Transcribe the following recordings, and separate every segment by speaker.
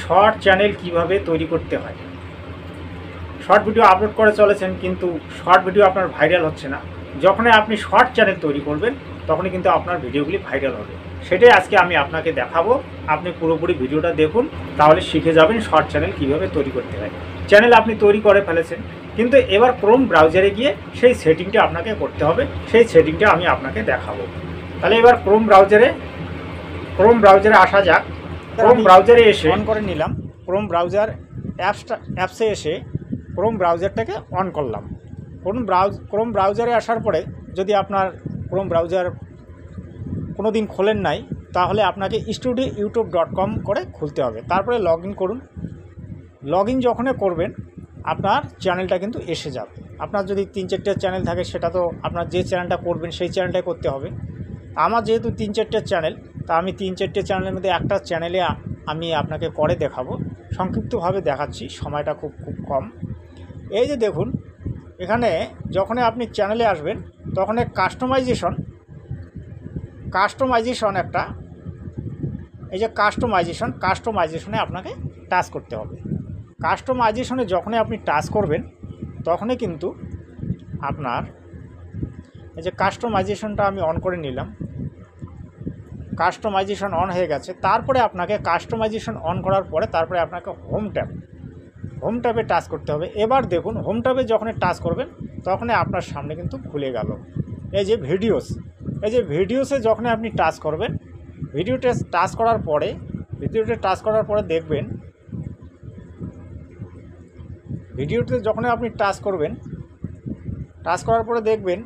Speaker 1: Short channel কিভাবে তৈরি করতে হয়। শর্ট ভিডিও আপলোড করে চলেছেন কিন্তু শর্ট ভিডিও আপনার ভাইরাল হচ্ছে না। যখনই আপনি শর্ট চ্যানেল তৈরি করবেন তখনই কিন্তু আপনার ভিডিওগুলি ভাইরাল হবে। সেটাই আজকে আমি আপনাকে দেখাবো। আপনি পুরোপুরি ভিডিওটা দেখুন, তাহলে শিখে যাবেন শর্ট চ্যানেল কিভাবে তৈরি করতে হয়। চ্যানেল আপনি তৈরি করে ফেলেছেন, কিন্তু এবার ক্রোম ব্রাউজারে গিয়ে সেই সেটিংটা আপনাকে করতে হবে। সেই সেটিংটা আমি আপনাকে দেখাবো। তাহলে এবার ক্রোম ব্রাউজারে আসা যাক। ক্রোম ব্রাউজারে এসে অন করে নিলাম। ক্রোম ব্রাউজার অ্যাপসে এসে ক্রোম ব্রাউজারটাকে অন করলাম। ক্রোম ব্রাউজারে আসার পরে যদি আপনার ক্রোম ব্রাউজার কোনো দিন খোলেন নাই, তাহলে আপনাকে studioutube.com করে খুলতে হবে। তারপরে লগ ইন করুন। লগ ইন যখনই করবেন আপনার চ্যানেলটা কিন্তু এসে যাবে। আপনার যদি 3-4টা চ্যানেল থাকে, সেটা তো আপনার যে চ্যানেলটা করবেন সেই চ্যানেলটাই করতে হবে। আমার যেহেতু 3-4টা চ্যানেল, তা আমি 3-4টে চ্যানেলের মধ্যে একটা চ্যানেলে আমি আপনাকে করে দেখাবো। সংক্ষিপ্তভাবে দেখাচ্ছি, সময়টা খুব কম। এই যে দেখুন, এখানে যখনই আপনি চ্যানেলে আসবেন তখন কাস্টমাইজেশন একটা, এই যে কাস্টমাইজেশনে আপনাকে টাচ করতে হবে। কাস্টমাইজেশনে যখনই আপনি টাচ করবেন তখনই কিন্তু আপনার এই যে কাস্টমাইজেশনটা আমি অন করে নিলাম। কাস্টমাইজেশন অন হয়ে গেছে। তারপরে আপনাকে কাস্টমাইজেশন অন করার পরে তারপরে আপনাকে হোম ট্যাবে টাচ করতে হবে। এবার দেখুন, হোম ট্যাবে যখনই টাচ করবেন তখনই আপনার সামনে কিন্তু খুলে গেল এই যে ভিডিওসে যখনই আপনি টাচ করবেন, ভিডিওতে টাচ করার পরে দেখবেন, ভিডিওতে যখনই আপনি টাচ করার পরে দেখবেন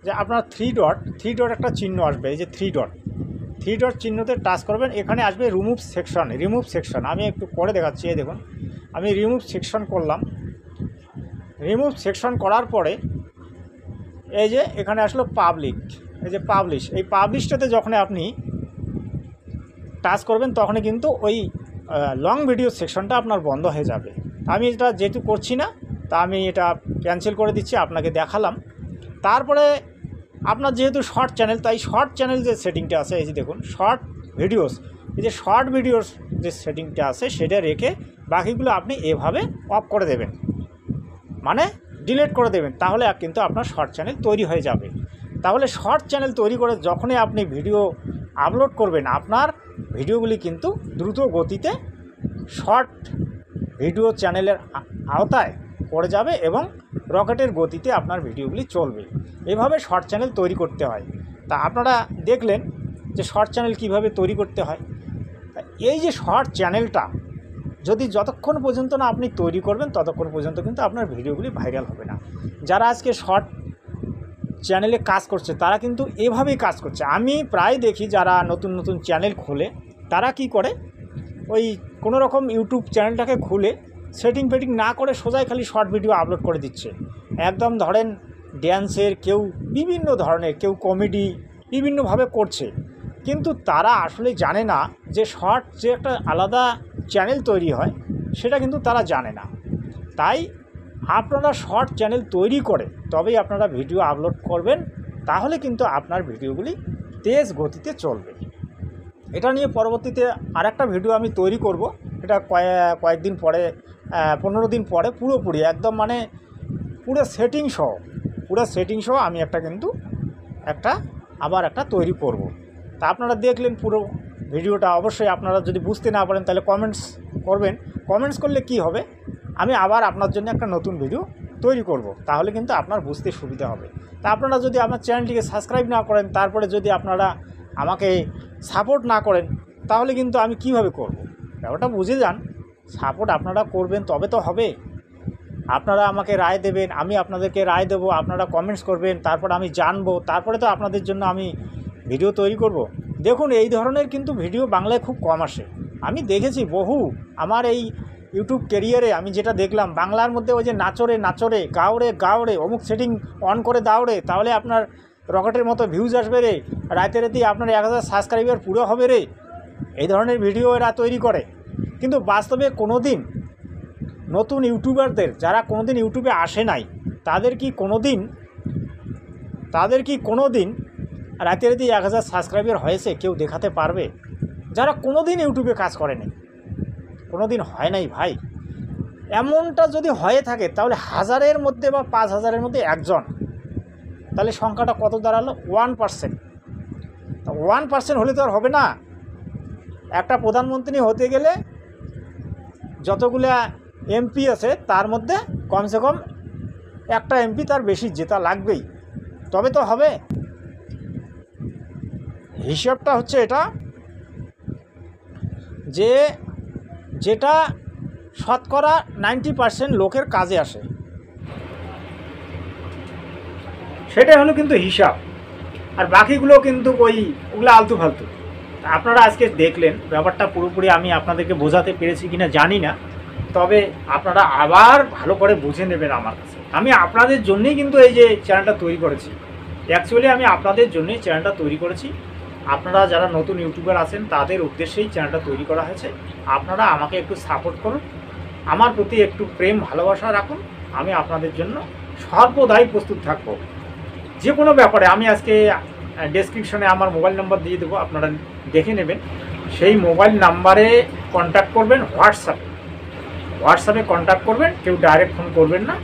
Speaker 1: যে আপনার থ্রি ডট একটা চিহ্ন আসবে। এই যে থ্রি ডট চিহ্নতে টাচ করবেন, এখানে আসবে রিমুভ সেকশন। আমি একটু পরে দেখাচ্ছি। এই দেখুন, আমি রিমুভ সেকশন করলাম। রিমুভ সেকশন করার পরে এই যে এখানে আসলো পাবলিক, এই যে পাবলিশ, এই পাবলিশটাতে যখন আপনি টাচ করবেন তখনই কিন্তু ওই লং ভিডিও সেকশনটা আপনার বন্ধ হয়ে যাবে। আমি এটা যেহেতু করছি না, তা আমি এটা ক্যান্সেল করে দিচ্ছি, আপনাকে দেখালাম। তারপরে আপনার যেহেতু শর্ট চ্যানেল, তাই শর্ট চ্যানেল যে সেটিংটা আছে, এই যে দেখুন শর্ট ভিডিওস, এই যে শর্ট ভিডিওস যে সেটিংটা আছে সেটা রেখে বাকিগুলো আপনি এভাবে অফ করে দেবেন, মানে ডিলিট করে দেবেন। তাহলে কিন্তু আপনার শর্ট চ্যানেল তৈরি হয়ে যাবে। তাহলে শর্ট চ্যানেল তৈরি করে যখনই আপনি ভিডিও আপলোড করবেন, আপনার ভিডিওগুলি কিন্তু দ্রুত গতিতে শর্ট ভিডিও চ্যানেলের আওতায় পড়ে যাবে এবং রকেটের গতিতে আপনার ভিডিওগুলি চলবে। এভাবে শর্ট চ্যানেল তৈরি করতে হয়। তা আপনারা দেখলেন যে শর্ট চ্যানেল কিভাবে তৈরি করতে হয়। এই যে শর্ট চ্যানেলটা যতক্ষণ পর্যন্ত না আপনি তৈরি করবেন ততক্ষণ পর্যন্ত কিন্তু আপনার ভিডিওগুলি ভাইরাল হবে না। যারা আজকে শর্ট চ্যানেলে কাজ করছে তারা কিন্তু এভাবেই কাজ করছে। আমি প্রায় দেখি যারা নতুন চ্যানেল খোলে, তারা কি করে, ওই কোনো রকম ইউটিউব চ্যানেলটাকে খুলে সেটিং না করে সোজাই খালি শর্ট ভিডিও আপলোড করে দিচ্ছে। একদম ধরেন ড্যান্সের, কেউ বিভিন্ন ধরনের, কেউ কমেডি, বিভিন্নভাবে করছে। কিন্তু তারা আসলে জানে না যে শর্ট যে একটা আলাদা চ্যানেল তৈরি হয়, সেটা কিন্তু তারা জানে না। তাই আপনারা শর্ট চ্যানেল তৈরি করে তবেই আপনারা ভিডিও আপলোড করবেন, তাহলে কিন্তু আপনার ভিডিওগুলি তেজ গতিতে চলবে। এটা নিয়ে পরবর্তীতে আরেকটা ভিডিও আমি তৈরি করব। এটা কয়েকদিন পরে, 15 দিন পরে পুরোপুরি একদম মানে পুরো সেটিং সহ আমি আবার একটা তৈরি করব। তা আপনারা দেখলেন পুরো ভিডিওটা। অবশ্যই আপনারা যদি বুঝতে না পারেন তাহলে কমেন্টস করবেন। কমেন্টস করলে কি হবে, আমি আবার আপনার জন্য একটা নতুন ভিডিও তৈরি করব, তাহলে কিন্তু আপনার বুঝতে সুবিধা হবে। তা আপনারা যদি আমার চ্যানেলটিকে সাবস্ক্রাইব না করেন, তারপরে যদি আপনারা আমাকে সাপোর্ট না করেন, তাহলে কিন্তু আমি কিভাবে করব? ব্যাপারটা বুঝে যান। সাপোর্ট আপনারা করবেন তবে তো হবে। আপনারা আমাকে রায় দেবেন, আমি আপনাদেরকে রায় দেবো, আপনারা কমেন্টস করবেন, তারপর আমি জানবো, তারপরে তো আপনাদের জন্য আমি ভিডিও তৈরি করব। দেখুন, এই ধরনের কিন্তু ভিডিও বাংলায় খুব কম আসে। আমি দেখেছি আমার এই ইউটিউব ক্যারিয়ারে আমি যেটা দেখলাম, বাংলার মধ্যে ওই যে নাচরে গাওরে অমুক সেটিং অন করে দাওরে, তাহলে আপনার রকেটের মতো ভিউজ আসবে রে, রাতেই আপনার 1000 সাবস্ক্রাইবার পুরো হবে রে, এই ধরনের ভিডিও এরা তৈরি করে। কিন্তু বাস্তবে কোনো দিন নতুন ইউটিউবারদের, যারা কোনো দিন ইউটিউবে আসে নাই, তাদের কি কোনো দিন রাতেই 1000 সাবস্ক্রাইবার হয়েছে কেউ দেখাতে পারবে? যারা কোনো দিন ইউটিউবে কাজ করেনি, কোনো দিন হয় নাই ভাই। এমনটা যদি হয়ে থাকে তাহলে 1000-এর মধ্যে বা 5000-এর মধ্যে একজন, তাহলে সংখ্যাটা কত দাঁড়ালো? 1%। 1% হলে তো আর হবে না। একটা প্রধানমন্ত্রী হতে গেলে যতগুলা এমপি আছে তার মধ্যে কমসে কম একটা এমপি তার বেশি জেতা লাগবেই, তবে তো হবে। হিসাবটা হচ্ছে এটা যে যেটা শতকরা 90% লোকের কাজে আসে, সেটাই হলো কিন্তু হিসাব। আর বাকিগুলো কিন্তু ওগুলো আলতু ফালতু। আপনারা আজকে দেখলেন ব্যাপারটা পুরোপুরি আমি আপনাদেরকে বোঝাতে পেরেছি কিনা জানি না, তবে আপনারা আবার ভালো করে বুঝে নেবেন আমার কাছে। আমি আপনাদের জন্যই কিন্তু এই যে চ্যানেলটা তৈরি করেছি। অ্যাকচুয়ালি আমি আপনাদের জন্যই চ্যানেলটা তৈরি করেছি। আপনারা যারা নতুন ইউটিউবার আছেন তাদের উদ্দেশ্যেই চ্যানেলটা তৈরি করা হয়েছে। আপনারা আমাকে একটু সাপোর্ট করুন, আমার প্রতি একটু প্রেম ভালোবাসা রাখুন। আমি আপনাদের জন্য সর্বদাই প্রস্তুত থাকব যে কোনো ব্যাপারে। আমি আজকে ডেসক্রিপশনে আমার মোবাইল নাম্বার দিয়ে দেবো, আপনারা দেখে নেবেন। সেই মোবাইল নাম্বারে কন্ট্যাক্ট করবেন, হোয়াটসঅ্যাপে কন্ট্যাক্ট করবেন। কেউ ডাইরেক্ট ফোন করবেন না,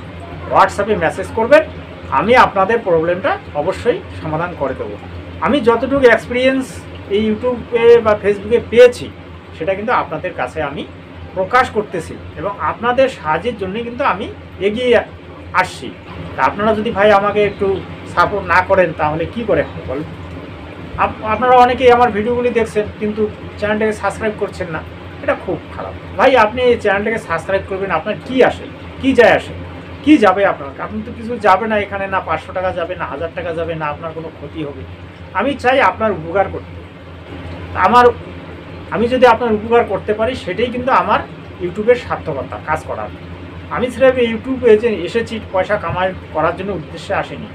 Speaker 1: হোয়াটসঅ্যাপে মেসেজ করবেন। আমি আপনাদের প্রবলেমটা অবশ্যই সমাধান করে দেবো। আমি যতটুকু এক্সপিরিয়েন্স এই ইউটিউবে বা ফেসবুকে পেয়েছি সেটা কিন্তু আপনাদের কাছে আমি প্রকাশ করতেছি, এবং আপনাদের সাহায্যের জন্যই কিন্তু আমি এগিয়ে আসছি। তা আপনারা যদি ভাই আমাকে একটু সাপোর্ট না করেন তাহলে কি করে হবে বলুন? আপনারা অনেকেই আমার ভিডিওগুলি দেখছেন কিন্তু চ্যানেলটাকে সাবস্ক্রাইব করছেন না, এটা খুব খারাপ ভাই। আপনি এই চ্যানেলটাকে সাবস্ক্রাইব করবেন, আপনার কি আসে, কি যায় আসে, কি যাবে আপনার? আপনি তো কিছু যাবে না এখানে, না 500 টাকা যাবে, না 1000 টাকা যাবে, না আপনার কোনো ক্ষতি হবে। আমি চাই আপনার উপকার করতে। আমি যদি আপনার উপকার করতে পারি সেটাই কিন্তু আমার ইউটিউবের সার্থকতা, কাজ করার। আমি সির্ফ ইউটিউবে এসেছি পয়সা কামাই করার জন্য উদ্দেশ্যে আসেনি।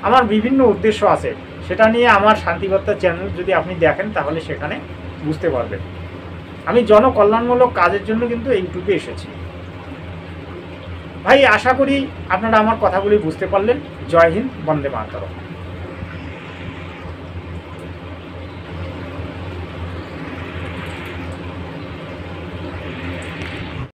Speaker 1: আমার বিভিন্ন উদ্দেশ্য আছে, সেটা নিয়ে আমার শান্তিবার্তা চ্যানেল যদি আপনি দেখেন তাহলে সেখানে বুঝতে পারবেন। আমি জনকল্যাণমূলক কাজের জন্য কিন্তু ইউটিউবে এসেছি ভাই। আশা করি আপনারা আমার কথাগুলি বুঝতে পারলেন। জয় হিন্দ, বন্দে মাতরম।